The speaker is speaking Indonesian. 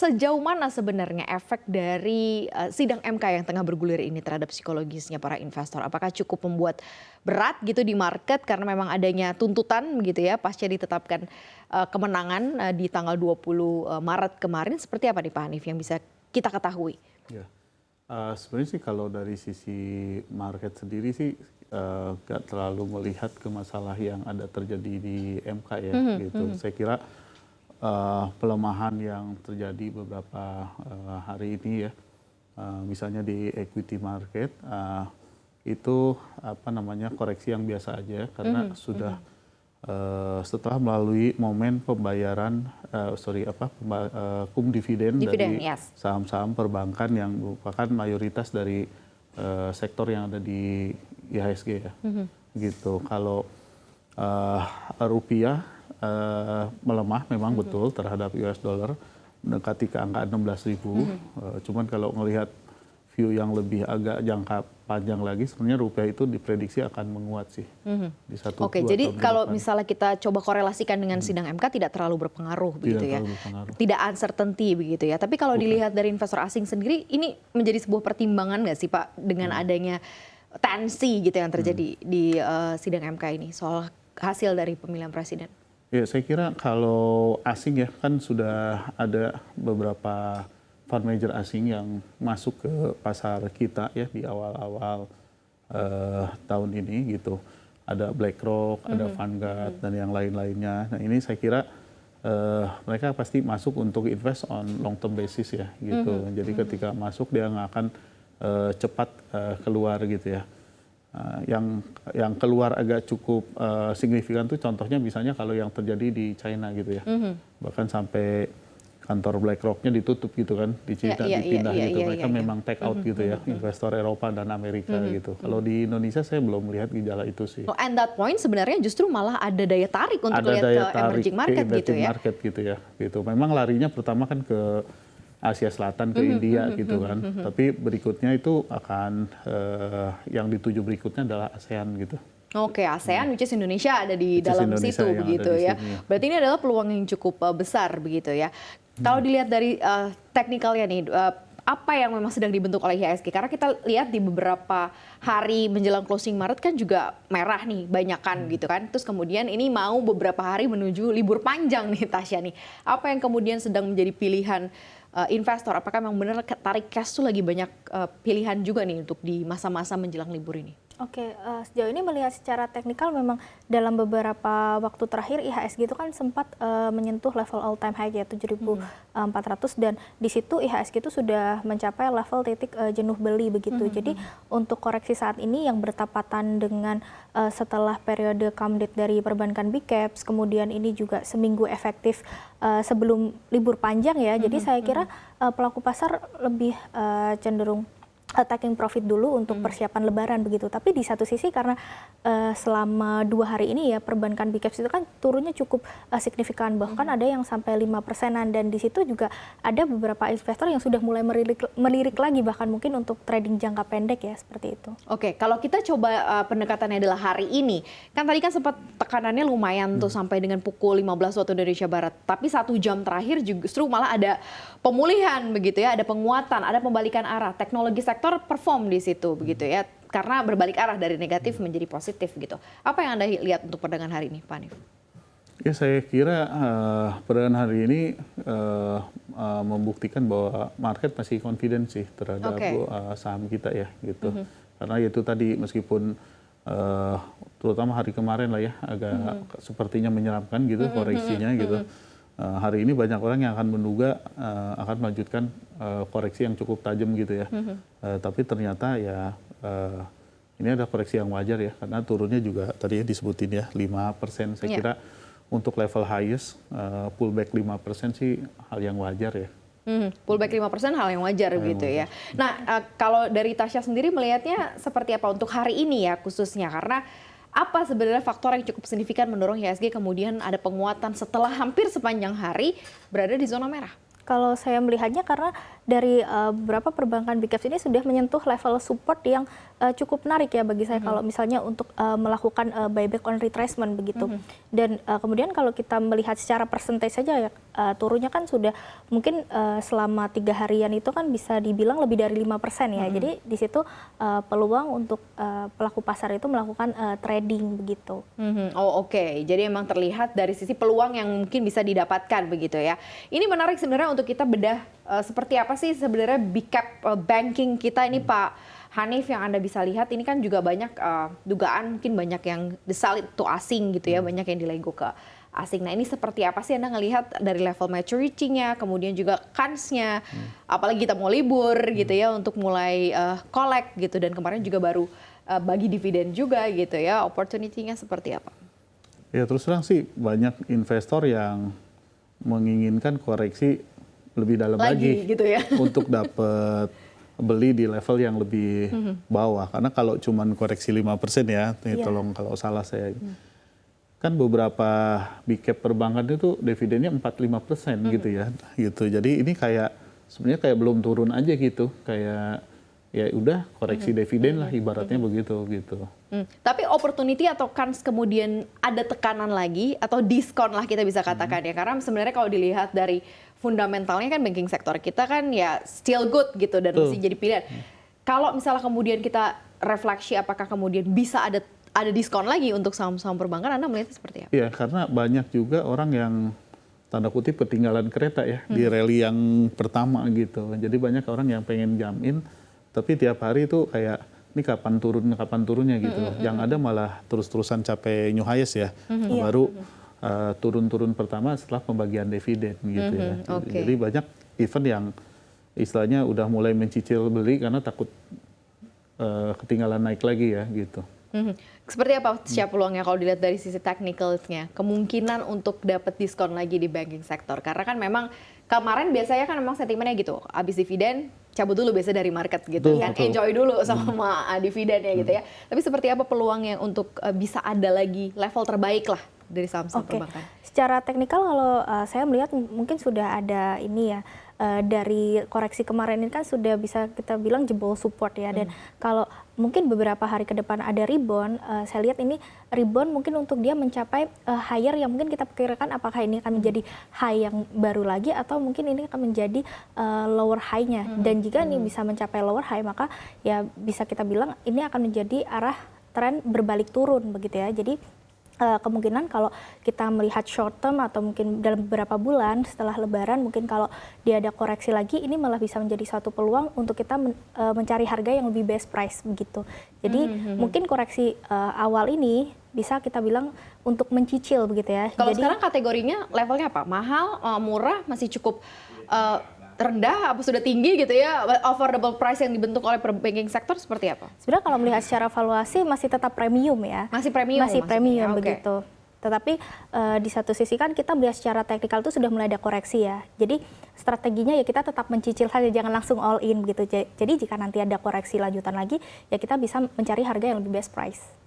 sejauh mana sebenarnya efek dari sidang MK yang tengah bergulir ini terhadap psikologisnya para investor? Apakah cukup membuat berat gitu di market karena memang adanya tuntutan gitu ya pasca ditetapkan kemenangan di tanggal 20 Maret kemarin? Seperti apa nih Pak Hanif yang bisa kita ketahui? Ya. Sebenarnya sih kalau dari sisi market sendiri sih nggak terlalu melihat ke masalah yang ada terjadi di MK ya gitu. Saya kira pelemahan yang terjadi beberapa hari ini ya, misalnya di equity market itu koreksi yang biasa aja karena sudah setelah melalui momen pembayaran cum dividen dari saham-saham perbankan yang merupakan mayoritas dari sektor yang ada di IHSG ya. Gitu. Kalau rupiah melemah memang betul terhadap US dollar mendekati ke angka 16.000. Cuman kalau melihat view yang lebih agak jangka panjang lagi, sebenarnya rupiah itu diprediksi akan menguat sih di 1-2 tahun. Oke, jadi kalau misalnya kita coba korelasikan dengan sidang MK tidak terlalu berpengaruh begitu ya, tidak uncertainty begitu ya. Tapi kalau dilihat dari investor asing sendiri, ini menjadi sebuah pertimbangan nggak sih Pak dengan adanya tensi gitu yang terjadi di sidang MK ini soal hasil dari pemilihan presiden? Ya, saya kira kalau asing ya kan sudah ada beberapa fund manager asing yang masuk ke pasar kita ya di awal-awal tahun ini gitu. Ada BlackRock, ada Vanguard dan yang lain-lainnya. Nah ini saya kira mereka pasti masuk untuk invest on long term basis ya gitu. Jadi ketika masuk dia nggak akan cepat keluar gitu ya. Yang keluar agak cukup signifikan tuh contohnya misalnya kalau yang terjadi di China gitu ya. Bahkan sampai kantor BlackRock-nya ditutup gitu kan, dipindah gitu. Mereka memang take out gitu ya, investor Eropa dan Amerika gitu. Kalau di Indonesia saya belum melihat gejala itu sih. Oh, and that point sebenarnya justru malah ada daya tarik untuk lihat ke emerging market gitu ya. Market gitu ya. Gitu. Memang larinya pertama kan ke Asia Selatan, ke India gitu kan. Tapi berikutnya itu akan yang dituju berikutnya adalah ASEAN gitu. Oke, ASEAN, which is Indonesia ada di dalam situ begitu ya. Berarti ini adalah peluang yang cukup besar begitu ya. Kalau dilihat dari teknikalnya nih, apa yang memang sedang dibentuk oleh IHSG? Karena kita lihat di beberapa hari menjelang closing Maret kan juga merah nih, banyakan gitu kan. Terus kemudian ini mau beberapa hari menuju libur panjang nih Tasya nih. Apa yang kemudian sedang menjadi pilihan investor? Apakah memang benar tarik cash tuh lagi banyak pilihan juga nih untuk di masa-masa menjelang libur ini? Oke, sejauh ini melihat secara teknikal memang dalam beberapa waktu terakhir IHSG itu kan sempat menyentuh level all time high ya 7.400 dan di situ IHSG itu sudah mencapai level titik jenuh beli begitu. Jadi untuk koreksi saat ini yang bertepatan dengan setelah periode come date dari perbankan big caps, kemudian ini juga seminggu efektif sebelum libur panjang ya. Jadi saya kira pelaku pasar lebih cenderung taking profit dulu untuk persiapan lebaran begitu. Tapi di satu sisi karena selama 2 hari ini ya perbankan big caps itu kan turunnya cukup signifikan, bahkan ada yang sampai 5%-an dan di situ juga ada beberapa investor yang sudah mulai melirik lagi bahkan mungkin untuk trading jangka pendek ya seperti itu. Oke, kalau kita coba pendekatannya adalah hari ini, kan tadi kan sempat tekanannya lumayan tuh sampai dengan pukul 15 waktu Indonesia Barat. Tapi 1 jam terakhir justru malah ada pemulihan begitu ya, ada penguatan, ada pembalikan arah. Teknologi sektor perform di situ begitu ya, karena berbalik arah dari negatif menjadi positif gitu. Apa yang Anda lihat untuk perdagangan hari ini, Pak Hanif? Ya saya kira perdagangan hari ini membuktikan bahwa market masih confident sih terhadap saham kita ya gitu. Karena itu tadi meskipun terutama hari kemarin lah ya agak sepertinya menyeramkan gitu koreksinya gitu. Hari ini banyak orang yang akan menduga akan melanjutkan koreksi yang cukup tajam gitu ya. Tapi ternyata ya ini ada koreksi yang wajar ya karena turunnya juga tadi disebutin ya 5%. Saya kira untuk level highest pullback 5% sih hal yang wajar ya. Pullback 5% hal yang wajar gitu ya. Nah, kalau dari Tasya sendiri melihatnya seperti apa untuk hari ini ya khususnya karena apa sebenarnya faktor yang cukup signifikan mendorong IHSG kemudian ada penguatan setelah hampir sepanjang hari berada di zona merah? Kalau saya melihatnya karena dari beberapa perbankan big caps ini sudah menyentuh level support yang cukup menarik ya bagi saya kalau misalnya untuk melakukan buyback on retracement begitu. Dan kemudian kalau kita melihat secara percentage saja ya turunnya kan sudah mungkin selama 3 harian itu kan bisa dibilang lebih dari 5% ya. Jadi di situ peluang untuk pelaku pasar itu melakukan trading begitu. Oh oke. Jadi emang terlihat dari sisi peluang yang mungkin bisa didapatkan begitu ya. Ini menarik sebenarnya untuk kita bedah seperti apa sih sebenarnya big cap banking kita ini Pak Hanif, yang Anda bisa lihat ini kan juga banyak dugaan mungkin banyak yang desalit itu asing gitu ya, banyak yang dilego ke asing. Nah ini seperti apa sih Anda ngelihat dari level maturity-nya, kemudian juga kans-nya, apalagi kita mau libur gitu ya untuk mulai collect gitu, dan kemarin juga baru bagi dividen juga gitu ya, opportunity-nya seperti apa? Ya terus terang sih banyak investor yang menginginkan koreksi lebih dalam lagi gitu ya. untuk dapat beli di level yang lebih bawah. Karena kalau cuman koreksi 5% ya, tolong kalau salah saya. Kan beberapa big cap perbankan itu dividennya 4-5% gitu ya. Gitu. Jadi ini kayak sebenarnya kayak belum turun aja gitu. Kayak ya udah koreksi dividen lah ibaratnya begitu gitu. Tapi opportunity atau kans kemudian ada tekanan lagi atau diskon lah kita bisa katakan ya, karena sebenarnya kalau dilihat dari fundamentalnya kan banking sektor kita kan ya still good gitu dan masih jadi pilihan. Kalau misalnya kemudian kita refleksi apakah kemudian bisa ada diskon lagi untuk saham-saham perbankan, Anda melihatnya seperti apa? Iya, karena banyak juga orang yang tanda kutip ketinggalan kereta ya di rally yang pertama gitu. Jadi banyak orang yang pengen jump in, tapi tiap hari itu kayak ini kapan turunnya gitu. Yang ada malah terus-terusan capai new highest ya. Baru turun-turun pertama setelah pembagian dividen gitu ya. Jadi banyak event yang istilahnya udah mulai mencicil beli karena takut ketinggalan naik lagi ya gitu. Seperti apa siapa peluangnya kalau dilihat dari sisi technicalnya? Kemungkinan untuk dapat diskon lagi di banking sektor. Karena kan memang kemarin biasanya kan memang sentimennya gitu. Habis dividen, cabut dulu biasa dari market gitu kan. Enjoy dulu sama dividennya gitu ya. Tapi seperti apa peluangnya untuk bisa ada lagi level terbaik lah dari saham-saham perbankan? Secara teknikal kalau saya melihat mungkin sudah ada ini ya. Dari koreksi kemarin ini kan sudah bisa kita bilang jebol support ya, dan kalau mungkin beberapa hari ke depan ada rebound, saya lihat ini rebound mungkin untuk dia mencapai higher yang mungkin kita perkirakan apakah ini akan menjadi high yang baru lagi atau mungkin ini akan menjadi lower high-nya, dan jika ini bisa mencapai lower high maka ya bisa kita bilang ini akan menjadi arah tren berbalik turun begitu ya. Jadi kemungkinan kalau kita melihat short term atau mungkin dalam beberapa bulan setelah lebaran, mungkin kalau dia ada koreksi lagi, ini malah bisa menjadi suatu peluang untuk kita mencari harga yang lebih best price begitu. Jadi mungkin koreksi awal ini bisa kita bilang untuk mencicil begitu ya. Kalau sekarang kategorinya levelnya apa? Mahal, murah, masih cukup rendah, apa sudah tinggi gitu ya? Affordable price yang dibentuk oleh banking sektor seperti apa? Sebenarnya kalau melihat secara valuasi masih tetap premium ya. Masih premium? Masih premium begitu. Tetapi di satu sisi kan kita melihat secara teknikal itu sudah mulai ada koreksi ya. Jadi strateginya ya kita tetap mencicil saja, jangan langsung all in begitu. Jadi jika nanti ada koreksi lanjutan lagi, ya kita bisa mencari harga yang lebih best price.